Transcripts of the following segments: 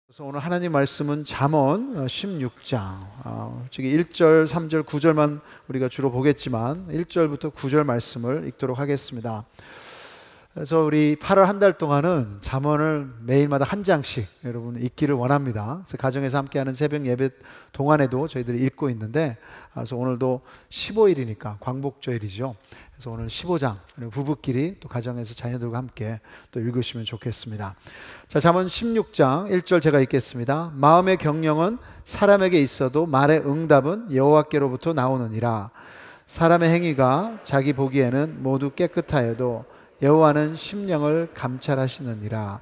그래서 오늘 하나님 말씀은 잠언 16장 저기 1절, 3절, 9절만 우리가 주로 보겠지만 1절부터 9절 말씀을 읽도록 하겠습니다. 그래서 우리 8월 한 달 동안은 잠언을 매일마다 한 장씩 여러분 읽기를 원합니다. 그래서 가정에서 함께하는 새벽 예배 동안에도 저희들이 읽고 있는데, 그래서 오늘도 15일이니까 광복절이죠. 그래서 오늘 15장 부부끼리 또 가정에서 자녀들과 함께 또 읽으시면 좋겠습니다. 자, 잠언 16장 1절 제가 읽겠습니다. 마음의 경영은 사람에게 있어도 말의 응답은 여호와께로부터 나오느니라. 사람의 행위가 자기 보기에는 모두 깨끗하여도 여호와는 심령을 감찰하시느니라.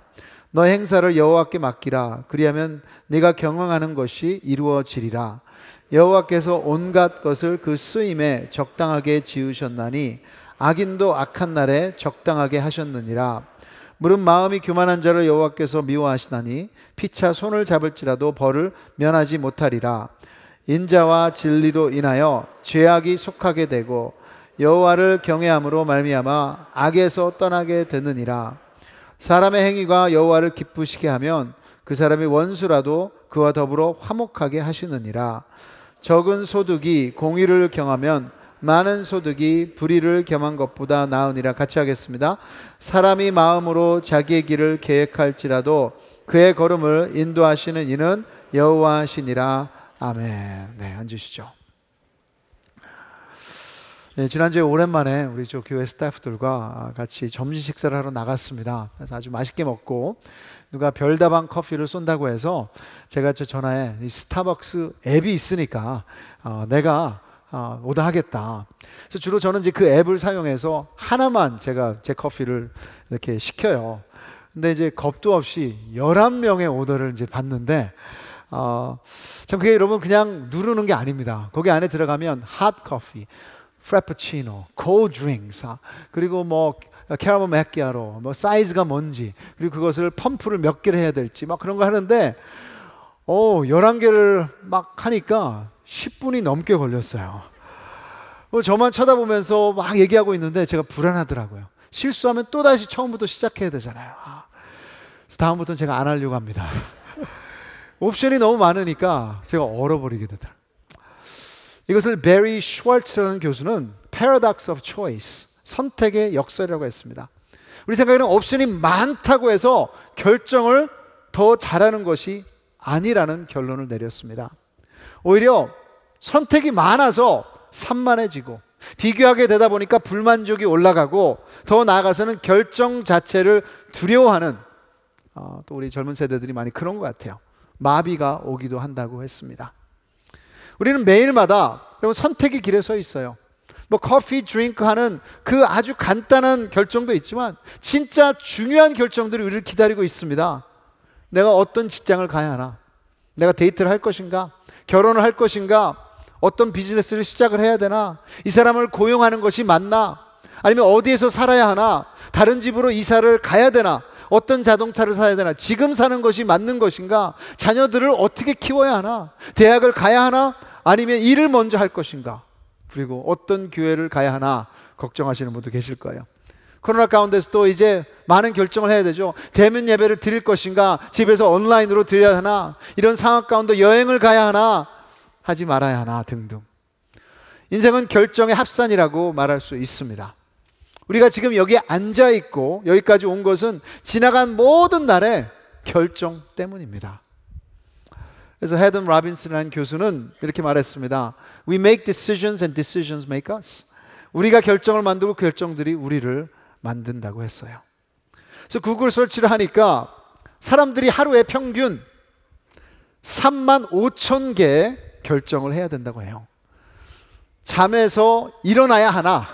너의 행사를 여호와께 맡기라. 그리하면 네가 경영하는 것이 이루어지리라. 여호와께서 온갖 것을 그 쓰임에 적당하게 지으셨나니 악인도 악한 날에 적당하게 하셨느니라. 무릇 마음이 교만한 자를 여호와께서 미워하시나니 피차 손을 잡을지라도 벌을 면하지 못하리라. 인자와 진리로 인하여 죄악이 속하게 되고 여호와를 경외함으로 말미암아 악에서 떠나게 되느니라. 사람의 행위가 여호와를 기쁘시게 하면 그 사람이 원수라도 그와 더불어 화목하게 하시느니라. 적은 소득이 공의를 경하면 많은 소득이 불의를 경한 것보다 나으니라. 같이 하겠습니다. 사람이 마음으로 자기의 길을 계획할지라도 그의 걸음을 인도하시는 이는 여호와시니라. 아멘. 네, 앉으시죠. 네, 지난주에 오랜만에 우리 저 교회 스태프들과 같이 점심 식사를 하러 나갔습니다. 그래서 아주 맛있게 먹고 누가 별다방 커피를 쏜다고 해서 제가 저 전화에 이 스타벅스 앱이 있으니까 내가 오더하겠다. 그래서 주로 저는 이제 그 앱을 사용해서 하나만 제가 제 커피를 이렇게 시켜요. 근데 이제 겁도 없이 11명의 오더를 이제 받는데 참 그게 여러분 그냥 누르는 게 아닙니다. 거기 안에 들어가면 핫 커피, 프라푸치노, 콜드 드링크스, 그리고 뭐 캐러멜 마키아토, 뭐 사이즈가 뭔지, 그리고 그것을 펌프를 몇 개를 해야 될지 막 그런 거 하는데 11개를 막 하니까 10분이 넘게 걸렸어요. 저만 쳐다보면서 막 얘기하고 있는데 제가 불안하더라고요. 실수하면 또다시 처음부터 시작해야 되잖아요. 그래서 다음부터는 제가 안 하려고 합니다. 옵션이 너무 많으니까 제가 얼어버리게 되더라고요. 이것을 베리 슈왈츠라는 교수는 Paradox of Choice, 선택의 역설이라고 했습니다. 우리 생각에는 옵션이 많다고 해서 결정을 더 잘하는 것이 아니라는 결론을 내렸습니다. 오히려 선택이 많아서 산만해지고 비교하게 되다 보니까 불만족이 올라가고 더 나아가서는 결정 자체를 두려워하는 또 우리 젊은 세대들이 많이 그런 것 같아요. 마비가 오기도 한다고 했습니다. 우리는 매일마다 여러분 선택의 길에 서 있어요. 뭐 커피, 드링크 하는 그 아주 간단한 결정도 있지만 진짜 중요한 결정들이 우리를 기다리고 있습니다. 내가 어떤 직장을 가야 하나? 내가 데이트를 할 것인가? 결혼을 할 것인가? 어떤 비즈니스를 시작을 해야 되나? 이 사람을 고용하는 것이 맞나? 아니면 어디에서 살아야 하나? 다른 집으로 이사를 가야 되나? 어떤 자동차를 사야 되나? 지금 사는 것이 맞는 것인가? 자녀들을 어떻게 키워야 하나? 대학을 가야 하나? 아니면 일을 먼저 할 것인가? 그리고 어떤 교회를 가야 하나? 걱정하시는 분도 계실 거예요. 코로나 가운데서도 이제 많은 결정을 해야 되죠. 대면 예배를 드릴 것인가? 집에서 온라인으로 드려야 하나? 이런 상황 가운데 여행을 가야 하나? 하지 말아야 하나? 등등. 인생은 결정의 합산이라고 말할 수 있습니다. 우리가 지금 여기에 앉아 있고 여기까지 온 것은 지나간 모든 날의 결정 때문입니다. 그래서 헤든 로빈슨이라는 교수는 이렇게 말했습니다. We make decisions and decisions make us. 우리가 결정을 만들고 결정들이 우리를 만든다고 했어요. 그래서 구글 설치를 하니까 사람들이 하루에 평균 35,000개의 결정을 해야 된다고 해요. 잠에서 일어나야 하나?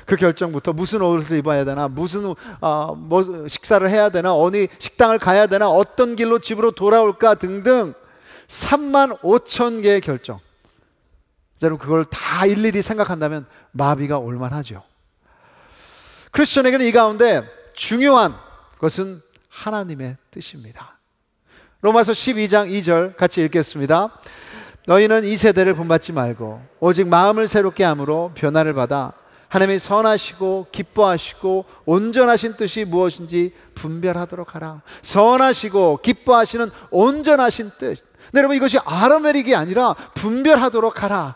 그 결정부터 무슨 옷을 입어야 되나, 무슨 뭐 식사를 해야 되나, 어느 식당을 가야 되나, 어떤 길로 집으로 돌아올까 등등 35,000개의 결정. 여러분 그걸 다 일일이 생각한다면 마비가 올만하죠. 크리스천에게는 이 가운데 중요한 것은 하나님의 뜻입니다. 로마서 12장 2절 같이 읽겠습니다. 너희는 이 세대를 본받지 말고 오직 마음을 새롭게 함으로 변화를 받아 하나님이 선하시고 기뻐하시고 온전하신 뜻이 무엇인지 분별하도록 하라. 선하시고 기뻐하시는 온전하신 뜻. 네, 여러분, 이것이 아르메릭이 아니라 분별하도록 하라.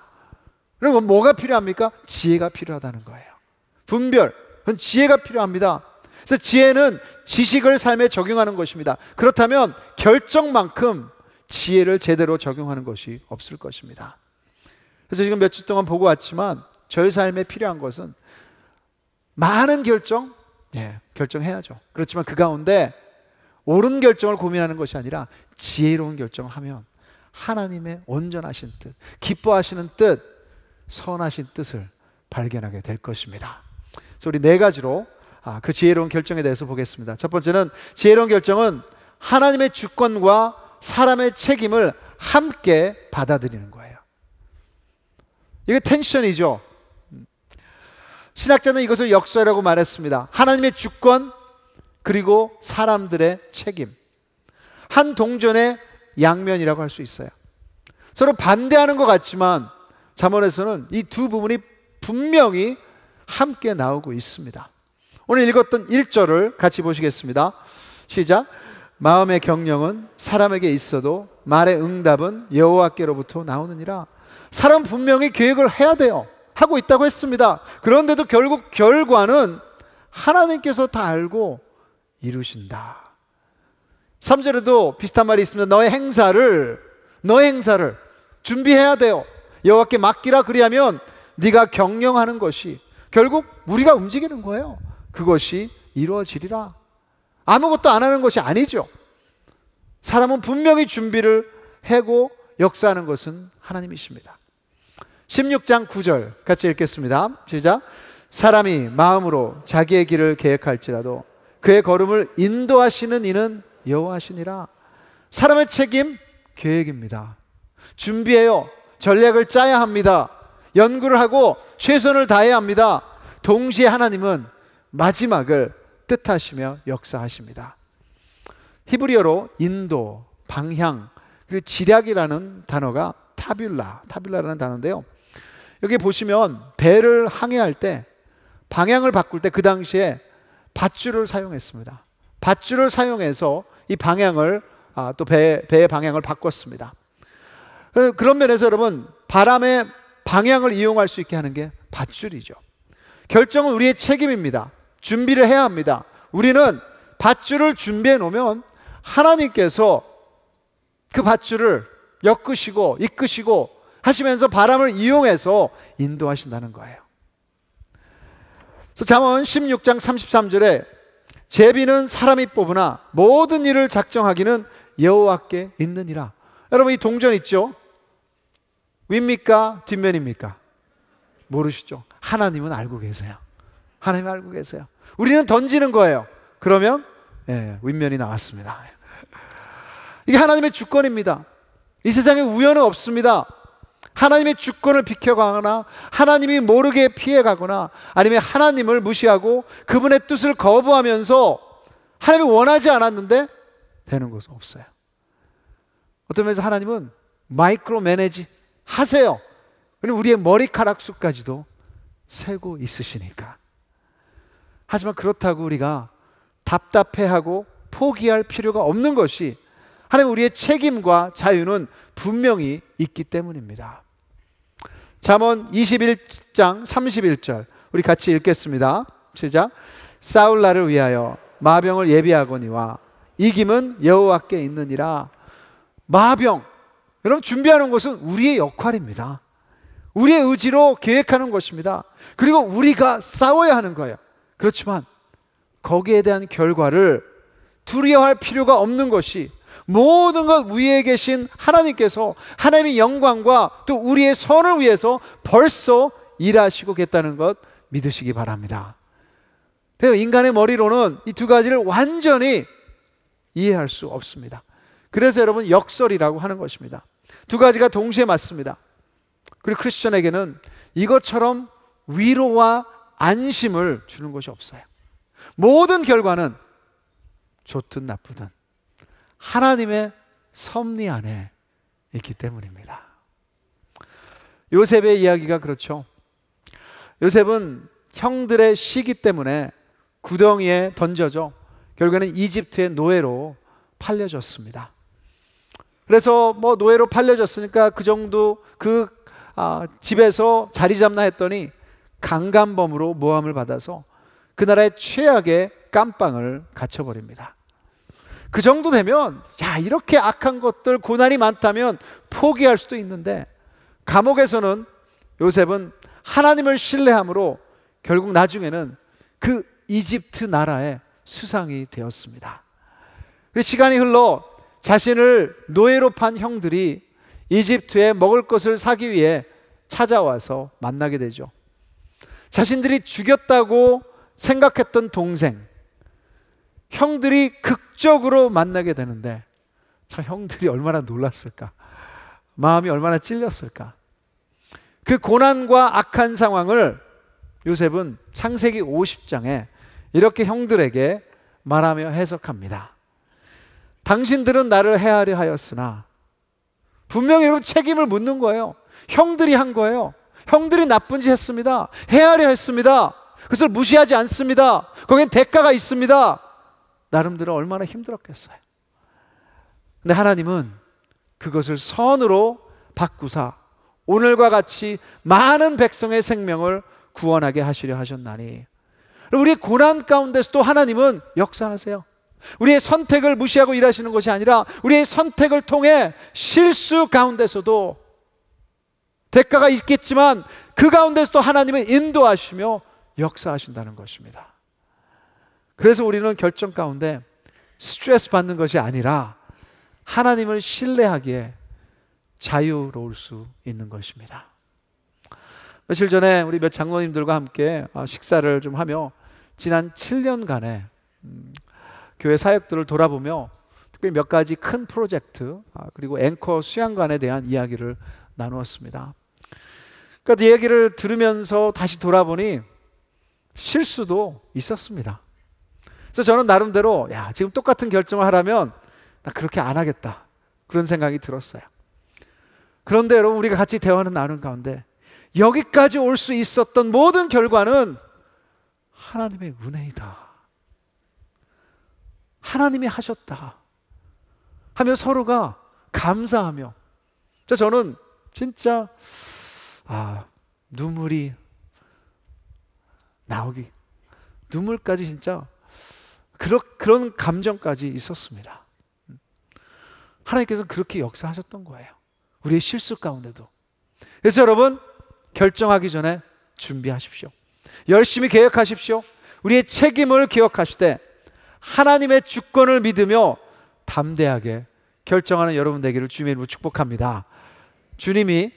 그럼 뭐가 필요합니까? 지혜가 필요하다는 거예요. 분별, 그건 지혜가 필요합니다. 그래서 지혜는 지식을 삶에 적용하는 것입니다. 그렇다면 결정만큼 지혜를 제대로 적용하는 것이 없을 것입니다. 그래서 지금 며칠 동안 보고 왔지만 저희 삶에 필요한 것은 많은 결정, 결정해야죠. 그렇지만 그 가운데 옳은 결정을 고민하는 것이 아니라 지혜로운 결정을 하면 하나님의 온전하신 뜻, 기뻐하시는 뜻, 선하신 뜻을 발견하게 될 것입니다. 그래서 우리 네 가지로 그 지혜로운 결정에 대해서 보겠습니다. 첫 번째는, 지혜로운 결정은 하나님의 주권과 사람의 책임을 함께 받아들이는 거예요. 이게 텐션이죠. 신학자는 이것을 역설이라고 말했습니다. 하나님의 주권 그리고 사람들의 책임, 한 동전의 양면이라고 할 수 있어요. 서로 반대하는 것 같지만 잠언에서는 이 두 부분이 분명히 함께 나오고 있습니다. 오늘 읽었던 1절을 같이 보시겠습니다. 시작. 마음의 경영은 사람에게 있어도 말의 응답은 여호와께로부터 나오느니라. 사람 분명히 계획을 해야 돼요. 하고 있다고 했습니다. 그런데도 결국 결과는 하나님께서 다 알고 이루신다. 3절에도 비슷한 말이 있습니다. 너의 행사를 준비해야 돼요. 여호와께 맡기라. 그리하면 네가 경영하는 것이 결국 우리가 움직이는 거예요. 그것이 이루어지리라. 아무것도 안 하는 것이 아니죠. 사람은 분명히 준비를 하고 역사하는 것은 하나님이십니다. 16장 9절 같이 읽겠습니다. 시작. 사람이 마음으로 자기의 길을 계획할지라도 그의 걸음을 인도하시는 이는 여호와시니라. 사람의 책임, 계획입니다. 준비해요. 전략을 짜야 합니다. 연구를 하고 최선을 다해야 합니다. 동시에 하나님은 마지막을 뜻하시며 역사하십니다. 히브리어로 인도, 방향, 그리고 지략이라는 단어가 타뷸라라는 단어인데요. 여기 보시면 배를 항해할 때 방향을 바꿀 때 그 당시에 밧줄을 사용했습니다. 밧줄을 사용해서 이 방향을 또 배의 방향을 바꿨습니다. 그런 면에서 여러분, 바람의 방향을 이용할 수 있게 하는 게 밧줄이죠. 결정은 우리의 책임입니다. 준비를 해야 합니다. 우리는 밧줄을 준비해 놓으면 하나님께서 그 밧줄을 엮으시고 이끄시고 하시면서 바람을 이용해서 인도하신다는 거예요. 그래서 잠언 16장 33절에 제비는 사람이 뽑으나 모든 일을 작정하기는 여호와께 있느니라. 여러분, 이 동전 있죠? 윗입니까? 뒷면입니까? 모르시죠? 하나님은 알고 계세요. 하나님 알고 계세요. 우리는 던지는 거예요. 그러면 윗면이 나왔습니다. 이게 하나님의 주권입니다. 이 세상에 우연은 없습니다. 하나님의 주권을 비켜가거나 하나님이 모르게 피해가거나 아니면 하나님을 무시하고 그분의 뜻을 거부하면서 하나님이 원하지 않았는데 되는 것은 없어요. 어떤 면에서 하나님은 마이크로 매니지 하세요. 우리의 머리카락 수까지도 세고 있으시니까. 하지만 그렇다고 우리가 답답해하고 포기할 필요가 없는 것이 하나님, 우리의 책임과 자유는 분명히 있기 때문입니다. 잠언 21장 31절 우리 같이 읽겠습니다. 시작. 싸울 날을 위하여 마병을 예비하거니와 이김은 여호와께 있느니라. 마병, 여러분, 준비하는 것은 우리의 역할입니다. 우리의 의지로 계획하는 것입니다. 그리고 우리가 싸워야 하는 거예요. 그렇지만 거기에 대한 결과를 두려워할 필요가 없는 것이, 모든 것 위에 계신 하나님께서 하나님의 영광과 또 우리의 선을 위해서 벌써 일하시고 계시다는 것 믿으시기 바랍니다. 그래서 인간의 머리로는 이 두 가지를 완전히 이해할 수 없습니다. 그래서 여러분, 역설이라고 하는 것입니다. 두 가지가 동시에 맞습니다. 그리고 크리스천에게는 이것처럼 위로와 안심을 주는 것이 없어요. 모든 결과는 좋든 나쁘든 하나님의 섭리 안에 있기 때문입니다. 요셉의 이야기가 그렇죠. 요셉은 형들의 시기 때문에 구덩이에 던져져 결국에는 이집트의 노예로 팔려졌습니다. 그래서 뭐 노예로 팔려졌으니까 그 정도 집에서 자리 잡나 했더니 강간범으로 모함을 받아서 그 나라의 최악의 깜빵을 갇혀버립니다. 그 정도 되면 야, 이렇게 악한 것들, 고난이 많다면 포기할 수도 있는데, 감옥에서는 요셉은 하나님을 신뢰함으로 결국 나중에는 그 이집트 나라의 수상이 되었습니다. 그리고 시간이 흘러 자신을 노예로 판 형들이 이집트에 먹을 것을 사기 위해 찾아와서 만나게 되죠. 자신들이 죽였다고 생각했던 동생, 형들이 극적으로 만나게 되는데, 저 형들이 얼마나 놀랐을까, 마음이 얼마나 찔렸을까. 그 고난과 악한 상황을 요셉은 창세기 50장에 이렇게 형들에게 말하며 해석합니다. 당신들은 나를 해하려 하였으나, 분명히 여러분 책임을 묻는 거예요. 형들이 한 거예요. 형들이 나쁜 짓 했습니다. 해하려 했습니다. 그것을 무시하지 않습니다. 거기엔 대가가 있습니다. 나름대로 얼마나 힘들었겠어요. 근데 하나님은 그것을 선으로 바꾸사 오늘과 같이 많은 백성의 생명을 구원하게 하시려 하셨나니, 우리 고난 가운데서도 하나님은 역사하세요. 우리의 선택을 무시하고 일하시는 것이 아니라 우리의 선택을 통해 실수 가운데서도 대가가 있겠지만 그 가운데서도 하나님은 인도하시며 역사하신다는 것입니다. 그래서 우리는 결정 가운데 스트레스 받는 것이 아니라 하나님을 신뢰하기에 자유로울 수 있는 것입니다. 며칠 전에 우리 몇 장로님들과 함께 식사를 좀 하며 지난 7년간의 교회 사역들을 돌아보며 특별히 몇 가지 큰 프로젝트 그리고 앵커 수양관에 대한 이야기를 나누었습니다. 그러니까 이 얘기를 들으면서 다시 돌아보니 실수도 있었습니다. 그래서 저는 나름대로 지금 똑같은 결정을 하라면 나 그렇게 안 하겠다, 그런 생각이 들었어요. 그런데 여러분, 우리가 같이 대화는 나눈 가운데 여기까지 올 수 있었던 모든 결과는 하나님의 은혜이다, 하나님이 하셨다 하며 서로가 감사하며, 저는 진짜 눈물이 나오기, 눈물까지 진짜 그런 감정까지 있었습니다. 하나님께서 그렇게 역사하셨던 거예요, 우리의 실수 가운데도. 그래서 여러분, 결정하기 전에 준비하십시오. 열심히 계획하십시오. 우리의 책임을 기억하시되 하나님의 주권을 믿으며 담대하게 결정하는 여러분 되기를 주님의 이름으로 축복합니다. 주님이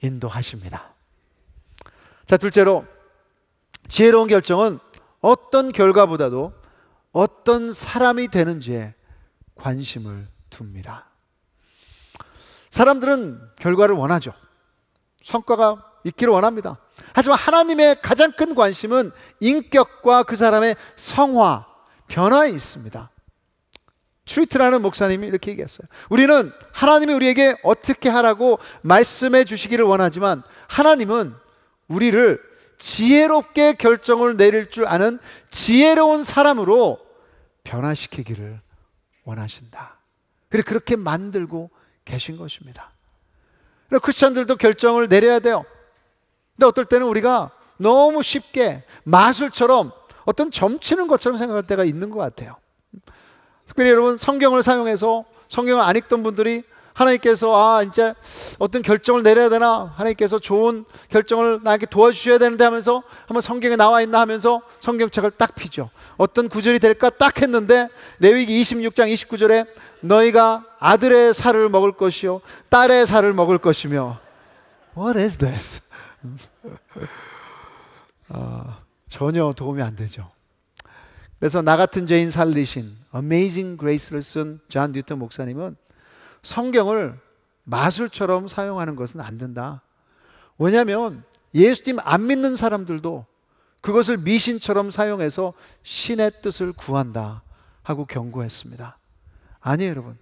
인도하십니다. 자, 둘째로, 지혜로운 결정은 어떤 결과보다도 어떤 사람이 되는지에 관심을 둡니다. 사람들은 결과를 원하죠. 성과가 있기를 원합니다. 하지만 하나님의 가장 큰 관심은 인격과 그 사람의 성화, 변화에 있습니다. 트리트라는 목사님이 이렇게 얘기했어요. 우리는 하나님이 우리에게 어떻게 하라고 말씀해 주시기를 원하지만 하나님은 우리를 지혜롭게 결정을 내릴 줄 아는 지혜로운 사람으로 변화시키기를 원하신다. 그리고 그렇게 만들고 계신 것입니다. 그리고 크리스천들도 결정을 내려야 돼요. 근데 어떨 때는 우리가 너무 쉽게 마술처럼 어떤 점치는 것처럼 생각할 때가 있는 것 같아요. 특별히 여러분, 성경을 사용해서 성경을 안 읽던 분들이 하나님께서 이제 어떤 결정을 내려야 되나, 하나님께서 좋은 결정을 나에게 도와주셔야 되는데 하면서 한번 성경에 나와 있나 하면서 성경책을 딱 피죠. 어떤 구절이 될까 딱 했는데 레위기 26장 29절에 너희가 아들의 살을 먹을 것이요 딸의 살을 먹을 것이며, What is this? 전혀 도움이 안 되죠. 그래서 나 같은 죄인 살리신 Amazing Grace를 쓴 존 뉴턴 목사님은 성경을 마술처럼 사용하는 것은 안 된다. 왜냐하면 예수님 안 믿는 사람들도 그것을 미신처럼 사용해서 신의 뜻을 구한다 하고 경고했습니다. 아니에요, 여러분.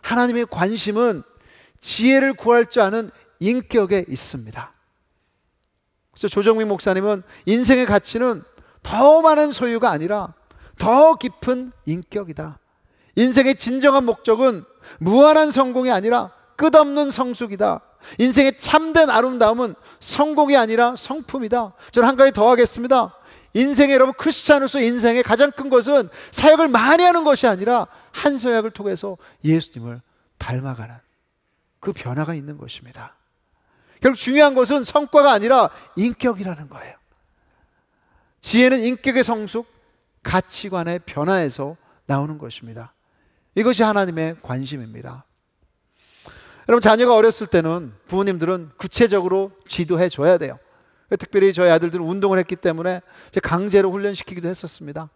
하나님의 관심은 지혜를 구할 줄 아는 인격에 있습니다. 그래서 조정민 목사님은 인생의 가치는 더 많은 소유가 아니라 더 깊은 인격이다. 인생의 진정한 목적은 무한한 성공이 아니라 끝없는 성숙이다. 인생의 참된 아름다움은 성공이 아니라 성품이다. 저는 한 가지 더 하겠습니다. 인생의, 여러분, 크리스찬으로서 인생의 가장 큰 것은 사역을 많이 하는 것이 아니라 한 서약을 통해서 예수님을 닮아가는 그 변화가 있는 것입니다. 결국 중요한 것은 성과가 아니라 인격이라는 거예요. 지혜는 인격의 성숙, 가치관의 변화에서 나오는 것입니다. 이것이 하나님의 관심입니다. 여러분, 자녀가 어렸을 때는 부모님들은 구체적으로 지도해 줘야 돼요. 특별히 저희 아들들은 운동을 했기 때문에 강제로 훈련시키기도 했었습니다.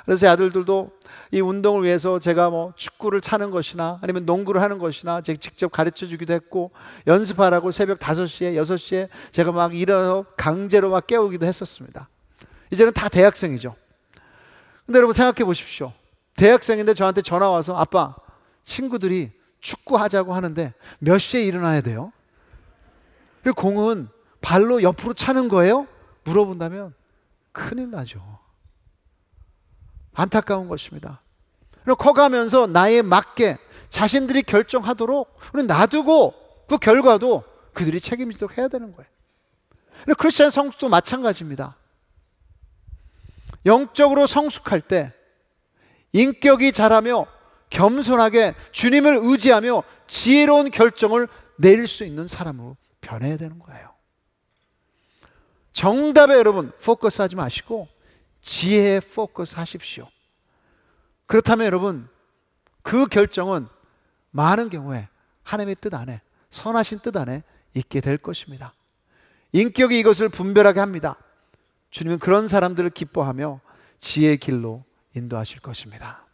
그래서 제 아들들도 이 운동을 위해서 제가 뭐 축구를 차는 것이나 아니면 농구를 하는 것이나 제가 직접 가르쳐 주기도 했고, 연습하라고 새벽 5시에 6시에 제가 막 일어나서 강제로 막 깨우기도 했었습니다. 이제는 다 대학생이죠. 근데 여러분, 생각해 보십시오. 대학생인데 저한테 전화 와서 아빠, 친구들이 축구하자고 하는데 몇 시에 일어나야 돼요? 그리고 공은 발로 옆으로 차는 거예요? 물어본다면 큰일 나죠. 안타까운 것입니다. 그리고 커가면서 나이에 맞게 자신들이 결정하도록 우리는 놔두고 그 결과도 그들이 책임지도록 해야 되는 거예요. 크리스찬 성숙도 마찬가지입니다. 영적으로 성숙할 때 인격이 자라며 겸손하게 주님을 의지하며 지혜로운 결정을 내릴 수 있는 사람으로 변해야 되는 거예요. 정답에 여러분 포커스하지 마시고 지혜에 포커스하십시오. 그렇다면 여러분, 그 결정은 많은 경우에 하나님의 뜻 안에, 선하신 뜻 안에 있게 될 것입니다. 인격이 이것을 분별하게 합니다. 주님은 그런 사람들을 기뻐하며 지혜의 길로 인도하실 것입니다.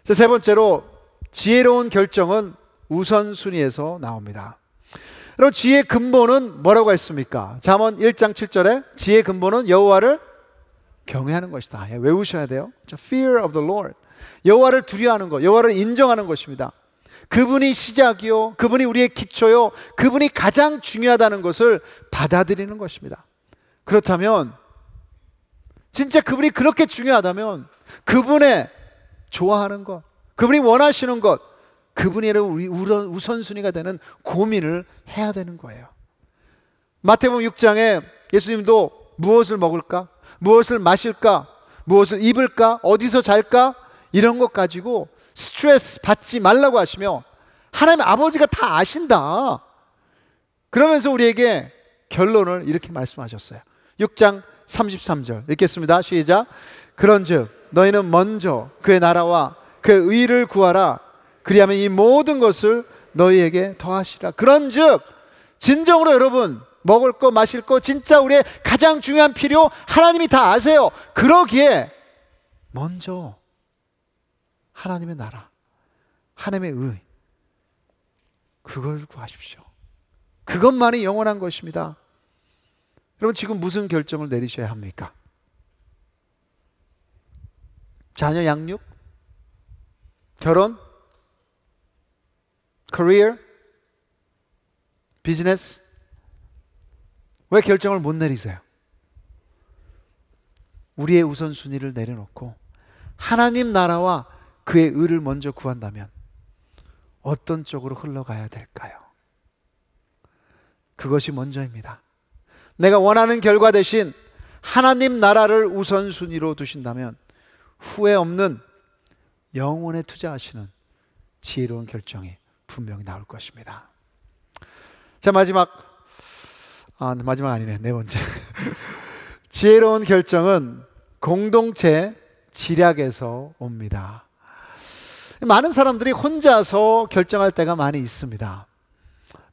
세 번째로, 지혜로운 결정은 우선순위에서 나옵니다. 여러분, 지혜의 근본은 뭐라고 했습니까? 잠언 1장 7절에 지혜의 근본은 여호와를 경외하는 것이다. 외우셔야 돼요. Fear of the Lord. 여호와를 두려워하는 것, 여호와를 인정하는 것입니다. 그분이 시작이요, 그분이 우리의 기초요, 그분이 가장 중요하다는 것을 받아들이는 것입니다. 그렇다면, 진짜 그분이 그렇게 중요하다면 그분의 좋아하는 것, 그분이 원하시는 것, 그분이 우리 우선순위가 되는 고민을 해야 되는 거예요. 마태복음 6장에 예수님도 무엇을 먹을까? 무엇을 마실까? 무엇을 입을까? 어디서 잘까? 이런 것 가지고 스트레스 받지 말라고 하시며, 하나님 아버지가 다 아신다. 그러면서 우리에게 결론을 이렇게 말씀하셨어요. 6장 33절 읽겠습니다. 시작. 그런즉 너희는 먼저 그의 나라와 그의 의를 구하라. 그리하면 이 모든 것을 너희에게 더하시라. 그런즉 진정으로 여러분, 먹을 거 마실 거, 진짜 우리의 가장 중요한 필요 하나님이 다 아세요. 그러기에 먼저 하나님의 나라, 하나님의 의, 그걸 구하십시오. 그것만이 영원한 것입니다. 여러분, 지금 무슨 결정을 내리셔야 합니까? 자녀 양육? 결혼? career? 비즈니스? 왜 결정을 못 내리세요? 우리의 우선순위를 내려놓고 하나님 나라와 그의 의를 먼저 구한다면 어떤 쪽으로 흘러가야 될까요? 그것이 먼저입니다. 내가 원하는 결과 대신 하나님 나라를 우선순위로 두신다면 후회 없는 영혼에 투자하시는 지혜로운 결정이 분명히 나올 것입니다. 자, 마지막 아니네, 네 번째. 지혜로운 결정은 공동체 지략에서 옵니다. 많은 사람들이 혼자서 결정할 때가 많이 있습니다.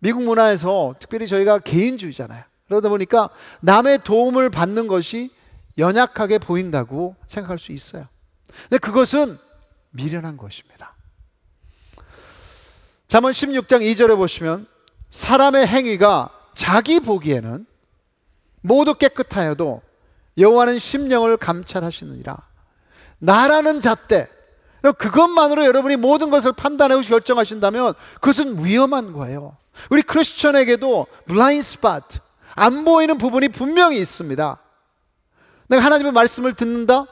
미국 문화에서 특별히 저희가 개인주의잖아요. 그러다 보니까 남의 도움을 받는 것이 연약하게 보인다고 생각할 수 있어요. 근데 그것은 미련한 것입니다. 잠언 16장 2절에 보시면 사람의 행위가 자기 보기에는 모두 깨끗하여도 여호와는 심령을 감찰하시느니라. 나라는 잣대, 그것만으로 여러분이 모든 것을 판단하고 결정하신다면 그것은 위험한 거예요. 우리 크리스천에게도 블라인드 스팟, 안 보이는 부분이 분명히 있습니다. 내가 하나님의 말씀을 듣는다?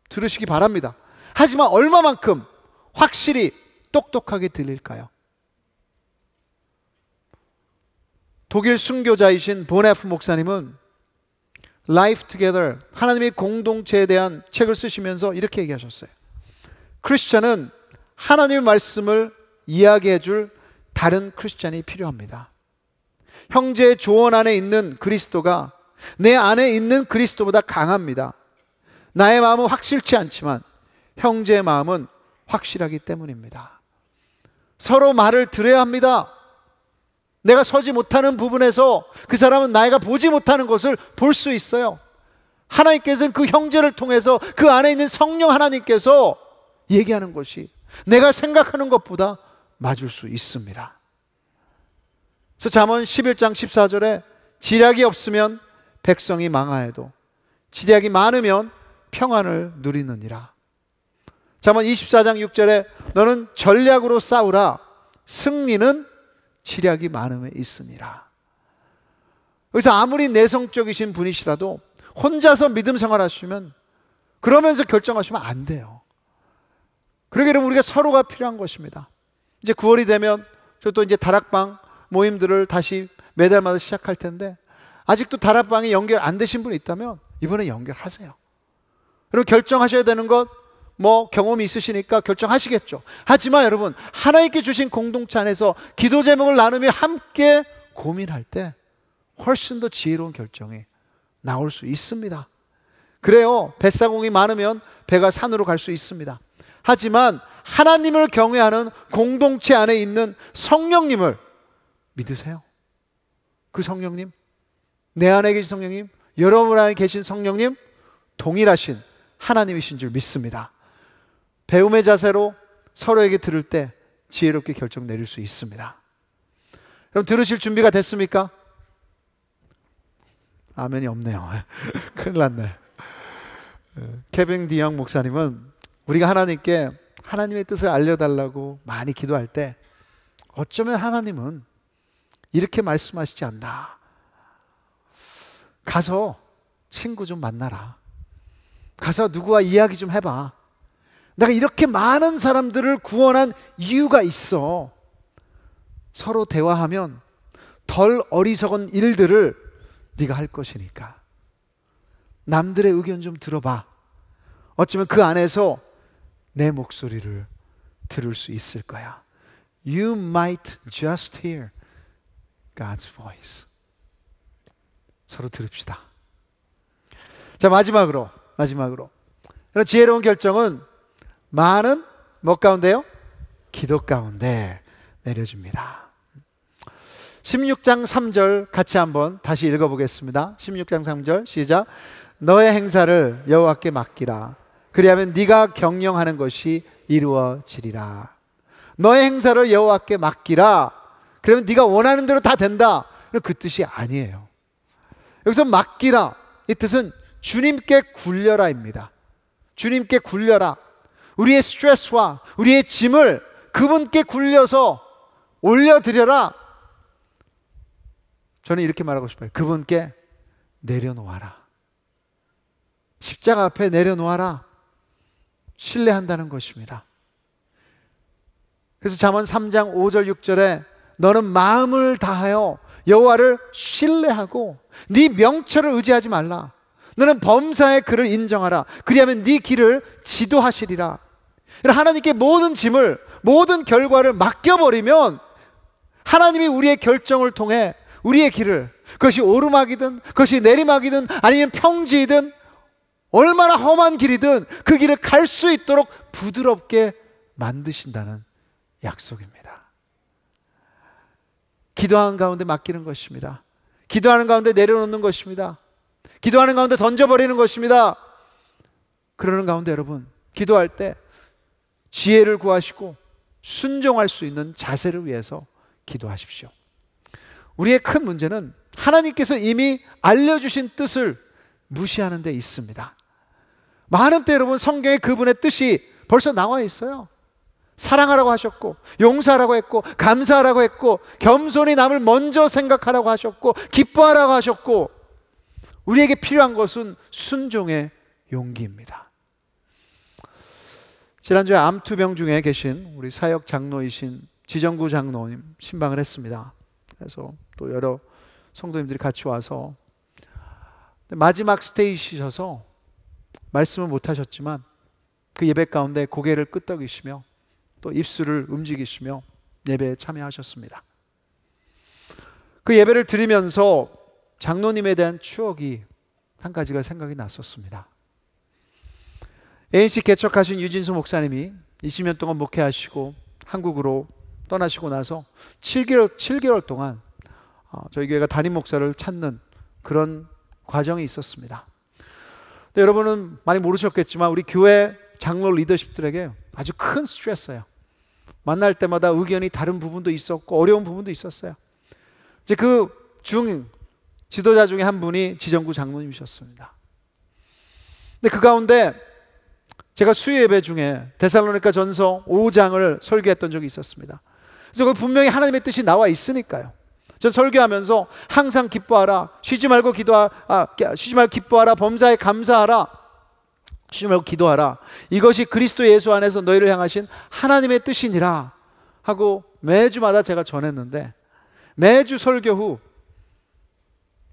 들으시기 바랍니다. 하지만 얼마만큼 확실히 똑똑하게 들릴까요? 독일 순교자이신 보네프 목사님은 Life Together, 하나님의 공동체에 대한 책을 쓰시면서 이렇게 얘기하셨어요. 크리스천은 하나님의 말씀을 이야기해 줄 다른 크리스천이 필요합니다. 형제의 조언 안에 있는 그리스도가 내 안에 있는 그리스도보다 강합니다. 나의 마음은 확실치 않지만 형제의 마음은 확실하기 때문입니다. 서로 말을 들어야 합니다. 내가 서지 못하는 부분에서 그 사람은 내가 보지 못하는 것을 볼 수 있어요. 하나님께서는 그 형제를 통해서 그 안에 있는 성령 하나님께서 얘기하는 것이 내가 생각하는 것보다 맞을 수 있습니다. 그래서 잠언 11장 14절에 지략이 없으면 백성이 망하여도 지략이 많으면 평안을 누리느니라. 잠언 24장 6절에 너는 전략으로 싸우라. 승리는 지략이 많음에 있으니라. 그래서 아무리 내성적이신 분이시라도 혼자서 믿음 생활하시면 그러면서 결정하시면 안 돼요. 그러기 때문에 우리가 서로가 필요한 것입니다. 이제 9월이 되면 저도 이제 다락방 모임들을 다시 매달마다 시작할 텐데 아직도 다락방이 연결 안 되신 분이 있다면 이번에 연결하세요. 그리고 결정하셔야 되는 것 경험이 있으시니까 결정하시겠죠. 하지만 여러분, 하나님께 주신 공동체 안에서 기도 제목을 나누며 함께 고민할 때 훨씬 더 지혜로운 결정이 나올 수 있습니다. 그래요, 뱃사공이 많으면 배가 산으로 갈 수 있습니다. 하지만 하나님을 경외하는 공동체 안에 있는 성령님을 믿으세요. 그 성령님, 내 안에 계신 성령님, 여러분 안에 계신 성령님, 동일하신 하나님이신 줄 믿습니다. 배움의 자세로 서로에게 들을 때 지혜롭게 결정 내릴 수 있습니다. 그럼 들으실 준비가 됐습니까? 아멘이 없네요. 큰일 났네. 케빈 디영 목사님은 우리가 하나님께 하나님의 뜻을 알려달라고 많이 기도할 때 어쩌면 하나님은 이렇게 말씀하시지 않나. 가서 친구 좀 만나라. 가서 누구와 이야기 좀 해봐. 내가 이렇게 많은 사람들을 구원한 이유가 있어. 서로 대화하면 덜 어리석은 일들을 네가 할 것이니까 남들의 의견 좀 들어봐. 어쩌면 그 안에서 내 목소리를 들을 수 있을 거야. You might just hear God's voice. 서로 들읍시다. 자, 마지막으로 이런 지혜로운 결정은 많은 뭐 가운데요? 기도 가운데 내려줍니다. 16장 3절 같이 한번 다시 읽어보겠습니다. 16장 3절 시작. 너의 행사를 여호와께 맡기라. 그리하면 네가 경영하는 것이 이루어지리라. 너의 행사를 여호와께 맡기라. 그러면 네가 원하는 대로 다 된다. 그 뜻이 아니에요. 여기서 맡기라, 이 뜻은 주님께 굴려라입니다. 주님께 굴려라. 우리의 스트레스와 우리의 짐을 그분께 굴려서 올려드려라. 저는 이렇게 말하고 싶어요. 그분께 내려놓아라. 십자가 앞에 내려놓아라. 신뢰한다는 것입니다. 그래서 잠언 3장 5절 6절에 너는 마음을 다하여 여호와를 신뢰하고 네 명철을 의지하지 말라. 너는 범사의 그를 인정하라. 그리하면 네 길을 지도하시리라. 하나님께 모든 짐을, 모든 결과를 맡겨버리면 하나님이 우리의 결정을 통해 우리의 길을, 그것이 오르막이든 그것이 내리막이든 아니면 평지이든 얼마나 험한 길이든 그 길을 갈 수 있도록 부드럽게 만드신다는 약속입니다. 기도하는 가운데 맡기는 것입니다. 기도하는 가운데 내려놓는 것입니다. 기도하는 가운데 던져버리는 것입니다. 그러는 가운데 여러분, 기도할 때 지혜를 구하시고 순종할 수 있는 자세를 위해서 기도하십시오. 우리의 큰 문제는 하나님께서 이미 알려주신 뜻을 무시하는 데 있습니다. 많은 때 여러분 성경에 그분의 뜻이 벌써 나와 있어요. 사랑하라고 하셨고, 용서하라고 했고, 감사하라고 했고, 겸손히 남을 먼저 생각하라고 하셨고, 기뻐하라고 하셨고, 우리에게 필요한 것은 순종의 용기입니다. 지난주에 암투병 중에 계신 우리 사역 장로이신 지정구 장로님 신방을 했습니다. 그래서 또 여러 성도님들이 같이 와서 마지막 스테이지셔서 말씀을 못 하셨지만 그 예배 가운데 고개를 끄덕이시며 또 입술을 움직이시며 예배에 참여하셨습니다. 그 예배를 드리면서 장로님에 대한 추억이 한 가지가 생각이 났었습니다. ANC 개척하신 유진수 목사님이 20년 동안 목회하시고 한국으로 떠나시고 나서 7개월 동안 저희 교회가 담임 목사를 찾는 그런 과정이 있었습니다. 근데 여러분은 많이 모르셨겠지만 우리 교회 장로 리더십들에게 아주 큰 스트레스예요. 만날 때마다 의견이 다른 부분도 있었고 어려운 부분도 있었어요. 이제 그 지도자 중에 한 분이 지정구 장로님이셨습니다. 근데 그 가운데 제가 수요 예배 중에 데살로니가 전서 5장을 설교했던 적이 있었습니다. 그래서 그 분명히 하나님의 뜻이 나와 있으니까요. 저 설교하면서 항상 기뻐하라, 쉬지 말고 기뻐하라, 범사에 감사하라, 쉬지 말고 기도하라. 이것이 그리스도 예수 안에서 너희를 향하신 하나님의 뜻이니라 하고 매주마다 제가 전했는데, 매주 설교 후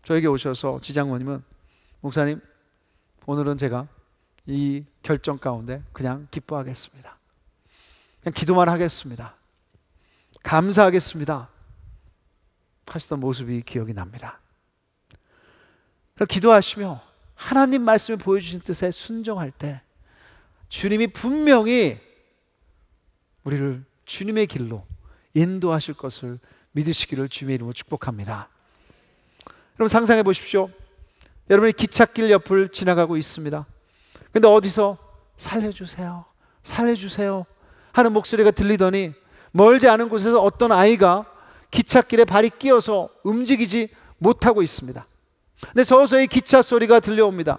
저에게 오셔서 지장모님은 목사님, 오늘은 제가 이 결정 가운데 그냥 기뻐하겠습니다. 그냥 기도만 하겠습니다. 감사하겠습니다. 하시던 모습이 기억이 납니다. 기도하시며 하나님 말씀을 보여주신 뜻에 순종할 때 주님이 분명히 우리를 주님의 길로 인도하실 것을 믿으시기를 주님의 이름으로 축복합니다. 여러분 상상해 보십시오. 여러분이 기찻길 옆을 지나가고 있습니다. 근데 어디서 살려주세요, 살려주세요 하는 목소리가 들리더니 멀지 않은 곳에서 어떤 아이가 기찻길에 발이 끼어서 움직이지 못하고 있습니다. 근데 서서히 기차 소리가 들려옵니다.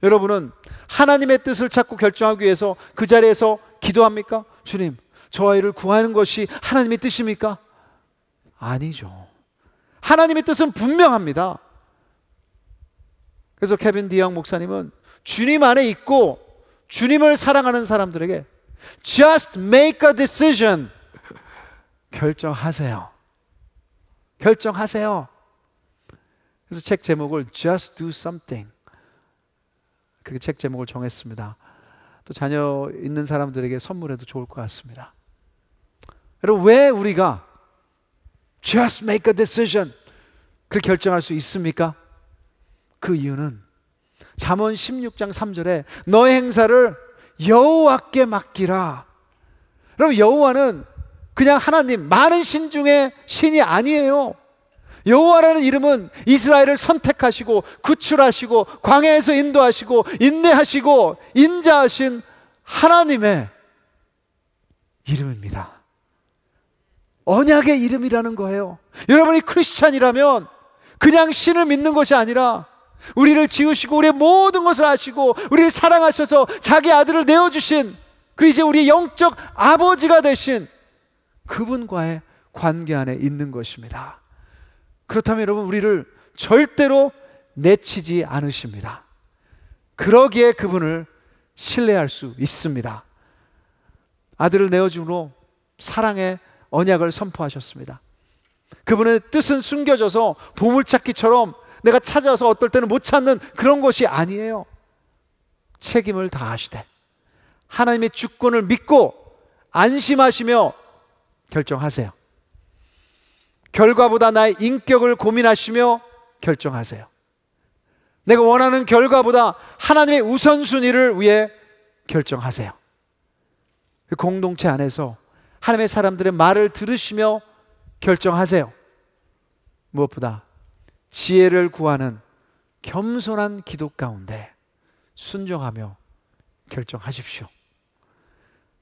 여러분은 하나님의 뜻을 찾고 결정하기 위해서 그 자리에서 기도합니까? 주님, 저 아이를 구하는 것이 하나님의 뜻입니까? 아니죠. 하나님의 뜻은 분명합니다. 그래서 케빈 디영 목사님은 주님 안에 있고 주님을 사랑하는 사람들에게 Just make a decision. 결정하세요. 결정하세요. 그래서 책 제목을 Just do something. 그렇게 책 제목을 정했습니다. 또 자녀 있는 사람들에게 선물해도 좋을 것 같습니다. 여러분, 왜 우리가 Just make a decision 그렇게 결정할 수 있습니까? 그 이유는 잠언 16장 3절에 너의 행사를 여호와께 맡기라. 여러분, 여호와는 그냥 하나님, 많은 신 중에 신이 아니에요. 여호와라는 이름은 이스라엘을 선택하시고 구출하시고 광야에서 인도하시고 인내하시고 인자하신 하나님의 이름입니다. 언약의 이름이라는 거예요. 여러분이 크리스찬이라면 그냥 신을 믿는 것이 아니라 우리를 지으시고 우리의 모든 것을 아시고 우리를 사랑하셔서 자기 아들을 내어주신, 그 이제 우리의 영적 아버지가 되신 그분과의 관계 안에 있는 것입니다. 그렇다면 여러분, 우리를 절대로 내치지 않으십니다. 그러기에 그분을 신뢰할 수 있습니다. 아들을 내어줌으로 사랑의 언약을 선포하셨습니다. 그분의 뜻은 숨겨져서 보물찾기처럼 내가 찾아서 어떨 때는 못 찾는 그런 것이 아니에요. 책임을 다하시되 하나님의 주권을 믿고 안심하시며 결정하세요. 결과보다 나의 인격을 고민하시며 결정하세요. 내가 원하는 결과보다 하나님의 우선순위를 위해 결정하세요. 그 공동체 안에서 하나님의 사람들의 말을 들으시며 결정하세요. 무엇보다 지혜를 구하는 겸손한 기도 가운데 순종하며 결정하십시오.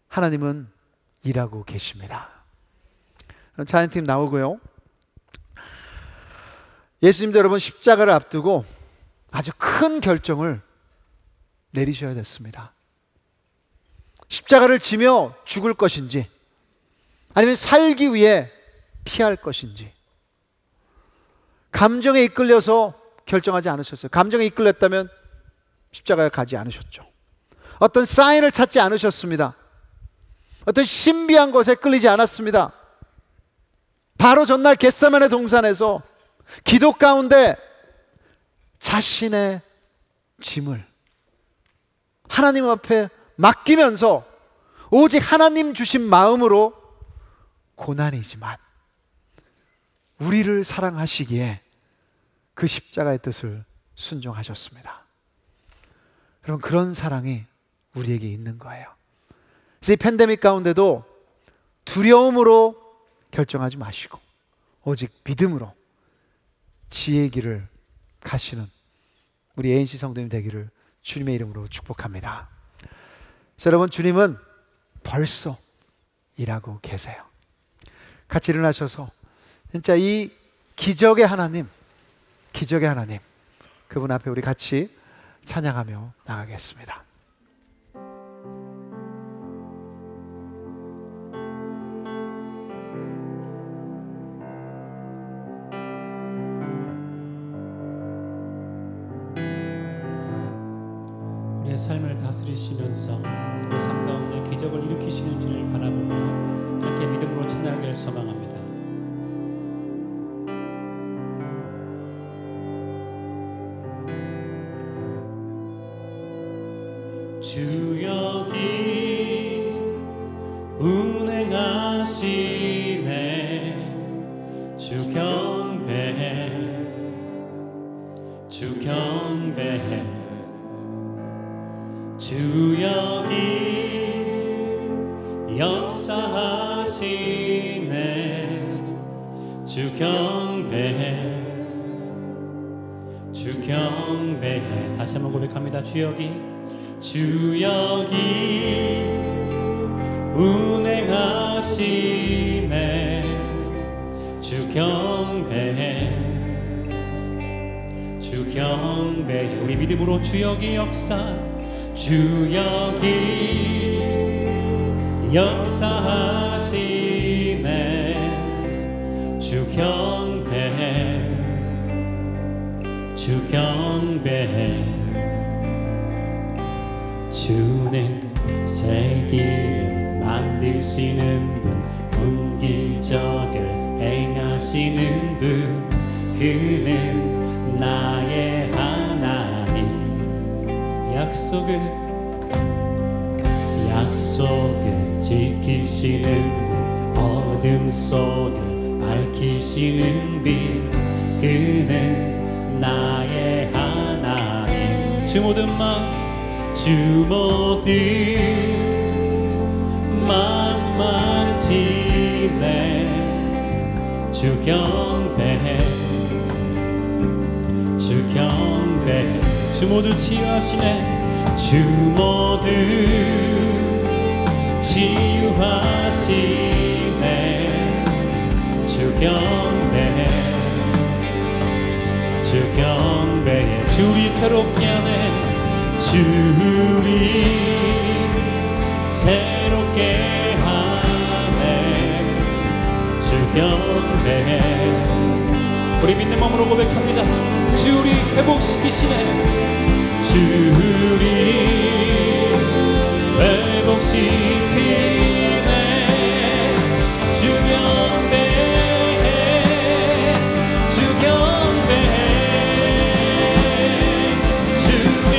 하나님은 일하고 계십니다. 찬양팀 나오고요. 예수님도 여러분 십자가를 앞두고 아주 큰 결정을 내리셔야 됐습니다. 십자가를 지며 죽을 것인지 아니면 살기 위해 피할 것인지 감정에 이끌려서 결정하지 않으셨어요. 감정에 이끌렸다면 십자가에 가지 않으셨죠. 어떤 사인을 찾지 않으셨습니다. 어떤 신비한 것에 끌리지 않았습니다. 바로 전날 겟세마네 동산에서 기도 가운데 자신의 짐을 하나님 앞에 맡기면서 오직 하나님 주신 마음으로 고난이지만 우리를 사랑하시기에 그 십자가의 뜻을 순종하셨습니다. 여러분, 그런 사랑이 우리에게 있는 거예요. 그래서 이 팬데믹 가운데도 두려움으로 결정하지 마시고 오직 믿음으로 지혜의 길을 가시는 우리 ANC 성도님 되기를 주님의 이름으로 축복합니다. 여러분, 주님은 벌써 일하고 계세요. 같이 일어나셔서 진짜 이 기적의 하나님, 그분 앞에 우리 같이 찬양하며 나가겠습니다. 우리의 삶을 다스리시면서 우리 삶 가운데 기적을 일으키시는 주를 바라보며 함께 믿음으로 찬양하기를 소망합니다. 주 여기 운행하시네. 주 경배해, 주 경배해. 주 여기 역사하시네. 주 경배해, 주 경배해. 다시 한번 고백합니다. 주 여기, 주 여기 운행하시네. 주 경배해, 주 경배해. 우리 믿음으로 주 여기 역사, 주 여기 역사하시네. 주 경배해, 주 경배해. 주는 세기를 만드시는 분, 기적을 행하시는 분, 그는 나의 하나님. 약속을 지키시는 분, 어둠 속을 밝히시는 빛, 그는 나의 하나님. 주 모든 마음, 주 모든 마음 만지네. 주 경배해, 주 경배해. 주 모두 치유하시네. 주 모두 치유하시네. 주 경배해, 주 경배해. 주리 새롭게 하네. 주리 새롭게 하네. 주 경배해. 우리 믿는 마음으로 고백합니다. 주리 회복시키시네. 주리 회복시키네. 주 경배해, 주 경배해. 주님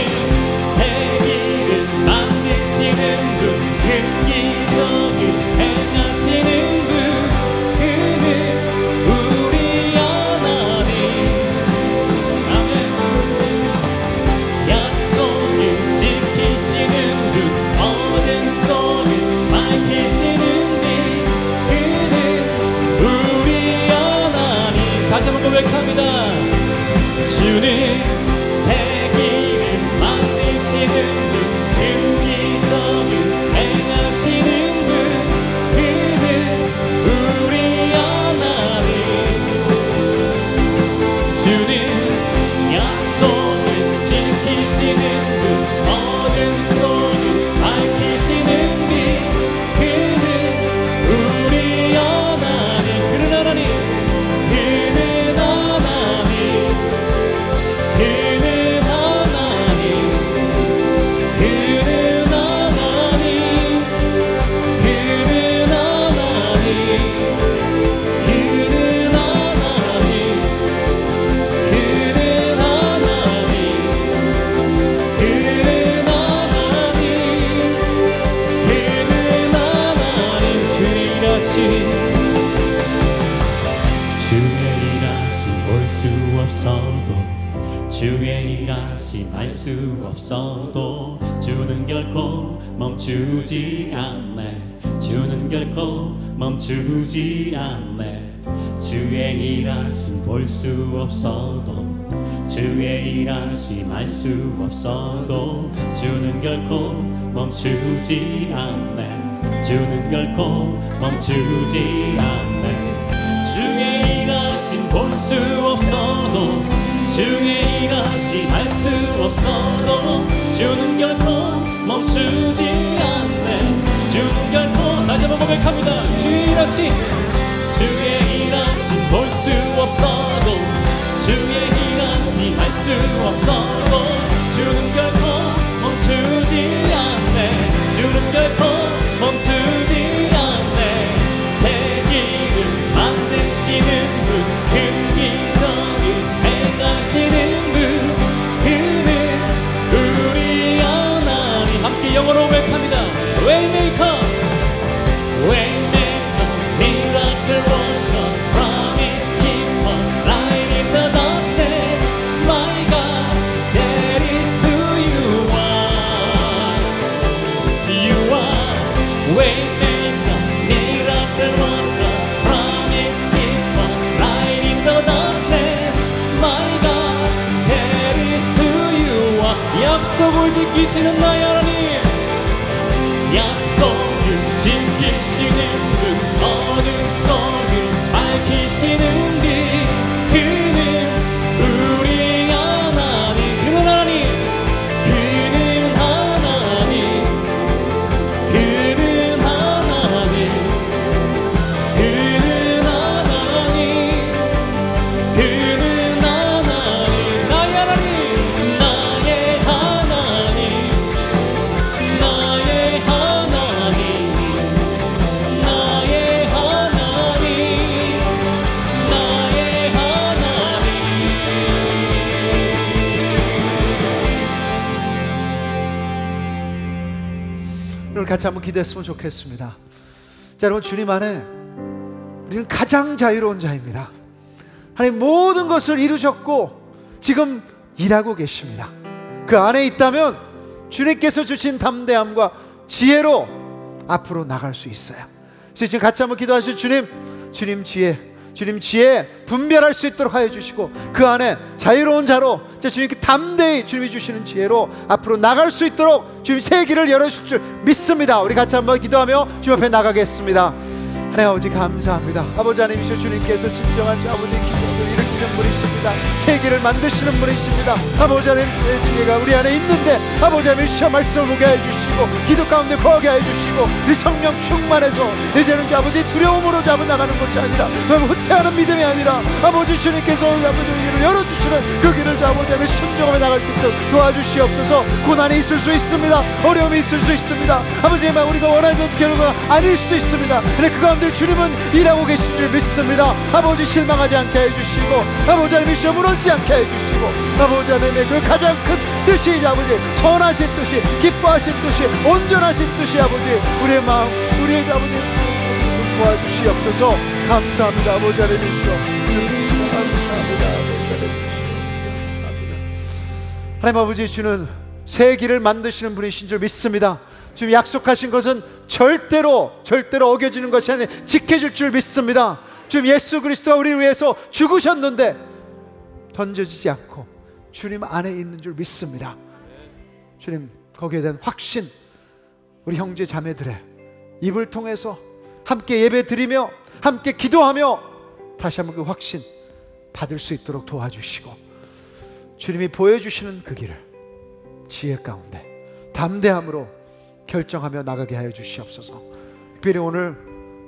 세기를 만드시는 분, 큰 기적을 행하시는 분, 그는 우리 하나님. 아멘. 약속을 지키시는 분, 어둠 속을 밝히시는 빛, 그는 우리 하나님. 다시 한번 고백합니다. 주는 세기를 만드시는 분, 큰 기적을 행하시는 분, 그는 우리 하나님. 주는 약속을 지키시는 분, 어둠 속을 밝히시는 분, 주의 일하심 볼 수 없어도 주의 일하심 알 수 없어도 주는 결코 멈추지 않네. 주는 결코 멈추지 않네. 주의 일하심 볼 수 없어도 주의 일하심 알 수 없어도 주는 결코 멈추지 않네. 주는 결코 멈추지 않네. 주의 일하심 볼 수 없어도 주의 일하심 알 수 없어도 주는 결코 멈추지 않네. 주는 결코 다시 한번 고백합니다. 주의 일하심 주의 일하심 볼 수 없어도 주의 일하심 알 수 없어도 주는 결코 멈추지 않네. 주는 결코 멈추지 않네. 새 길을 만드시는 분 그 기적을 행하시는 분 그는 우리 하나님. 함께 영어로 고백합니다. Waymaker Waymaker Miracle Worker Promise Keeper Light in the darkness My God that is who you are. You are Waymaker Miracle Worker Promise Keeper Light in the darkness My God that is who you are. 약속을 지키시는 나의 하나님. 약속을 지키시는 분 어둠 속을 밝히시는 분 그는 우리 하나님. 그는 하나님 그는 하나님 그는 하나님 그는 하나님 그는 하나님. 나의 하나님 나의 하나님 나의 하나님 나의 하나님 나의 하나님. 오늘 같이 한번 기도했으면 좋겠습니다. 자, 여러분, 주님 안에 우리는 가장 자유로운 자입니다. 하나님 모든 것을 이루셨고 지금 일하고 계십니다. 그 안에 있다면 주님께서 주신 담대함과 지혜로 앞으로 나갈 수 있어요. 그래서 지금 같이 한번 기도하실 주님 지혜 분별할 수 있도록 하여 주시고 그 안에 자유로운 자로 주님께 담대히 주님이 주시는 지혜로 앞으로 나갈 수 있도록 주님 새 길을 열어주실 줄 믿습니다. 우리 같이 한번 기도하며 주님 앞에 나가겠습니다. 하나님 아버지 감사합니다. 아버지 하나님이시여 주님께서 진정한 아버지 기적을 일으키는 분이십니다. 세계를 만드시는 분이십니다. 아버지 하나님의 지혜가 우리 안에 있는데 아버지 하나님이시여 말씀을 보게 해주시고 기도 가운데 거하게 해주시고 우리 성령 충만해서 이제는 주 아버지 두려움으로 잡아 나가는 것이 아니라 후퇴하는 믿음이 아니라 아버지 주님께서 아버지 길을 열어주시는 그 길을 주 아버지 하나님 순종하며 나갈 수 있도록 도와주시옵소서. 고난이 있을 수 있습니다. 어려움이 있을 수 있습니다. 아버지 하나님 우리가 원하는 결과가 아닐 수도 있습니다. 근데 그 가운데 주님은 일하고 계신 줄 믿습니다. 아버지 실망하지 않게 해주시고 아버지 하나님이시여 무너지지 않게 해주시고 아버지 하나님의 그 가장 큰 뜻이 아버지 선하신 뜻이 기뻐하신 뜻이 온전하신 뜻이 아버지 우리의 마음 우리의 아버지 도와주시옵소서. 감사합니다. 아버지 하나님이시여 감사합니다. 하나님 아버지 주는 새 길을 만드시는 분이신 줄 믿습니다. 주님 약속하신 것은 절대로 어겨지는 것이 아니라 지켜질 줄 믿습니다. 주님 예수 그리스도가 우리를 위해서 죽으셨는데 던져지지 않고 주님 안에 있는 줄 믿습니다. 주님 거기에 대한 확신 우리 형제 자매들의 입을 통해서 함께 예배 드리며 함께 기도하며 다시 한번 그 확신 받을 수 있도록 도와주시고 주님이 보여주시는 그 길을 지혜 가운데 담대함으로 결정하며 나가게 하여 주시옵소서. 특별히 오늘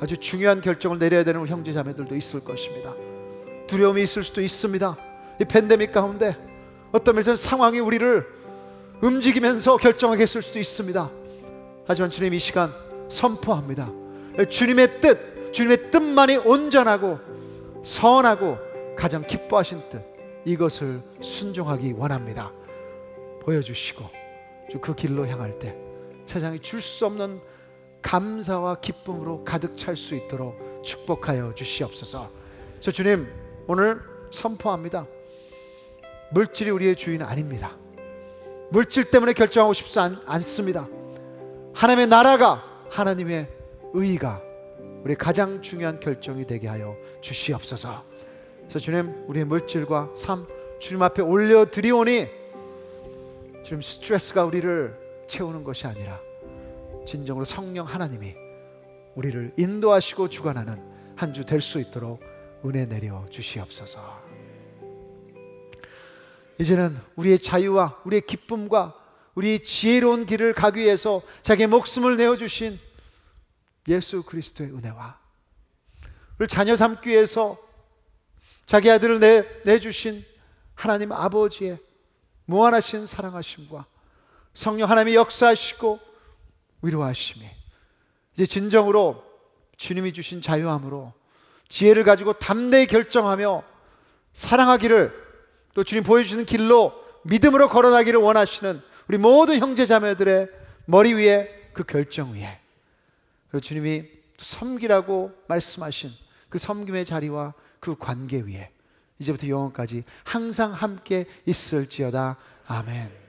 아주 중요한 결정을 내려야 되는 우리 형제 자매들도 있을 것입니다. 두려움이 있을 수도 있습니다. 이 팬데믹 가운데 어떤 면에서 상황이 우리를 움직이면서 결정하게 했을 수도 있습니다. 하지만 주님 이 시간 선포합니다. 주님의 뜻만이 온전하고 선하고 가장 기뻐하신 뜻, 이것을 순종하기 원합니다. 보여주시고 그 길로 향할 때 세상이 줄 수 없는 감사와 기쁨으로 가득 찰 수 있도록 축복하여 주시옵소서. 저 주님, 오늘 선포합니다. 물질이 우리의 주인은 아닙니다. 물질 때문에 결정하고 싶지 않습니다. 하나님의 나라가, 하나님의 의의가 우리 가장 중요한 결정이 되게 하여 주시옵소서. 그래서 주님, 우리의 물질과 삶 주님 앞에 올려드리오니 주님, 스트레스가 우리를 채우는 것이 아니라 진정으로 성령 하나님이 우리를 인도하시고 주관하는 한 주 될 수 있도록 은혜 내려 주시옵소서. 이제는 우리의 자유와 우리의 기쁨과 우리의 지혜로운 길을 가기 위해서 자기의 목숨을 내어주신 예수 그리스도의 은혜와 우리 자녀 삼기 위해서 자기 아들을 내주신 하나님 아버지의 무한하신 사랑하심과 성령 하나님이 역사하시고 위로하심이 이제 진정으로 주님이 주신 자유함으로 지혜를 가지고 담대히 결정하며 사랑하기를, 또 주님 보여주시는 길로 믿음으로 걸어나기를 원하시는 우리 모든 형제 자매들의 머리 위에 그 결정 위에, 그리고 주님이 섬기라고 말씀하신 그 섬김의 자리와 그 관계 위에 이제부터 영원까지 항상 함께 있을지어다. 아멘.